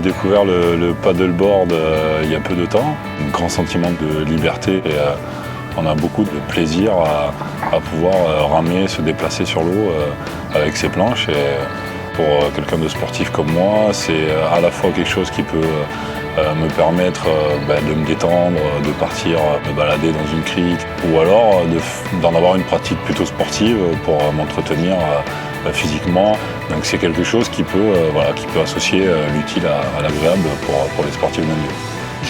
découvert le paddleboard il y a peu de temps. Un grand sentiment de liberté et on a beaucoup de plaisir à pouvoir ramer, se déplacer sur l'eau avec ses planches. Et pour quelqu'un de sportif comme moi, c'est à la fois quelque chose qui peut me permettre de me détendre, de partir me balader dans une crique, ou alors d'en avoir une pratique plutôt sportive pour m'entretenir physiquement. Donc c'est quelque chose qui peut associer l'utile à l'agréable pour les sportifs de niveau.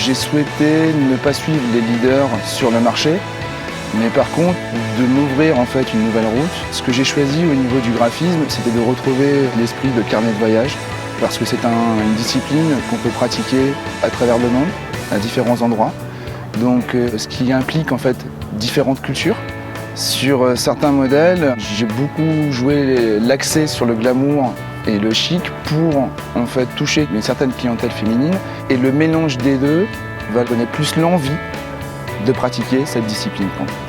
J'ai souhaité ne pas suivre les leaders sur le marché, mais par contre de m'ouvrir en fait une nouvelle route. Ce que j'ai choisi au niveau du graphisme, c'était de retrouver l'esprit de carnet de voyage, parce que c'est une discipline qu'on peut pratiquer à travers le monde, à différents endroits. Donc ce qui implique en fait différentes cultures. Sur certains modèles, j'ai beaucoup joué l'accès sur le glamour et le chic pour en fait toucher une certaine clientèle féminine. Et le mélange des deux va donner plus l'envie de pratiquer cette discipline.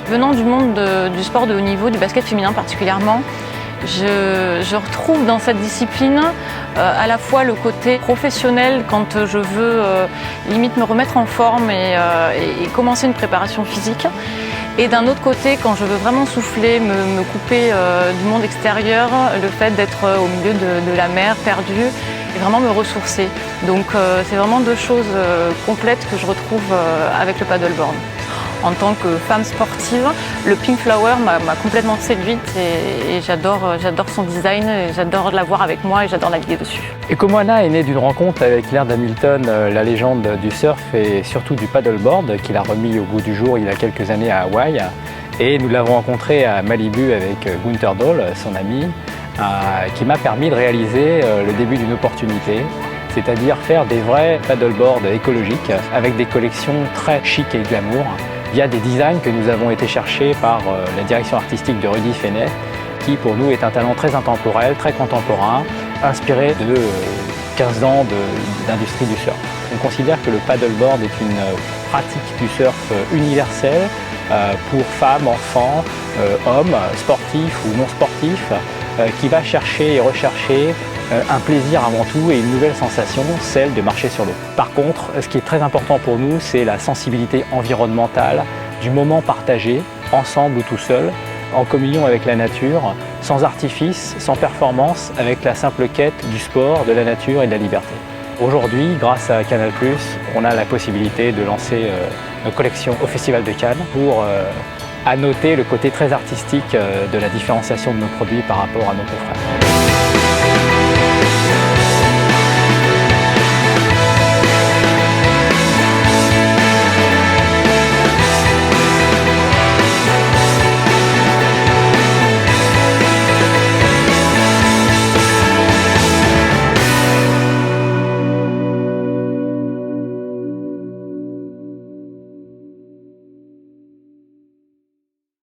Venant du monde du sport de haut niveau, du basket féminin particulièrement, je retrouve dans cette discipline à la fois le côté professionnel quand je veux limite me remettre en forme et commencer une préparation physique. Et d'un autre côté, quand je veux vraiment souffler, me couper du monde extérieur, le fait d'être au milieu de la mer, perdue, et vraiment me ressourcer. Donc c'est vraiment deux choses complètes que je retrouve avec le paddleboard. En tant que femme sportive, le Pink Flower m'a complètement séduite et j'adore son design, j'adore la voir avec moi et j'adore naviguer dessus. Ecomoana est né d'une rencontre avec Laird Hamilton, la légende du surf et surtout du paddleboard, qu'il a remis au goût du jour il y a quelques années à Hawaï. Et nous l'avons rencontré à Malibu avec Gunther Dahl, son ami, qui m'a permis de réaliser le début d'une opportunité, c'est-à-dire faire des vrais paddleboards écologiques avec des collections très chic et glamour. Il y a des designs que nous avons été chercher par la direction artistique de Rudy Fenet, qui pour nous est un talent très intemporel, très contemporain, inspiré de 15 ans d'industrie du surf. On considère que le paddleboard est une pratique du surf universelle pour femmes, enfants, hommes, sportifs ou non sportifs, qui va chercher et rechercher un plaisir avant tout et une nouvelle sensation, celle de marcher sur l'eau. Par contre, ce qui est très important pour nous, c'est la sensibilité environnementale du moment partagé, ensemble ou tout seul, en communion avec la nature, sans artifice, sans performance, avec la simple quête du sport, de la nature et de la liberté. Aujourd'hui, grâce à Canal+, on a la possibilité de lancer nos collections au Festival de Cannes pour annoter le côté très artistique de la différenciation de nos produits par rapport à nos confrères.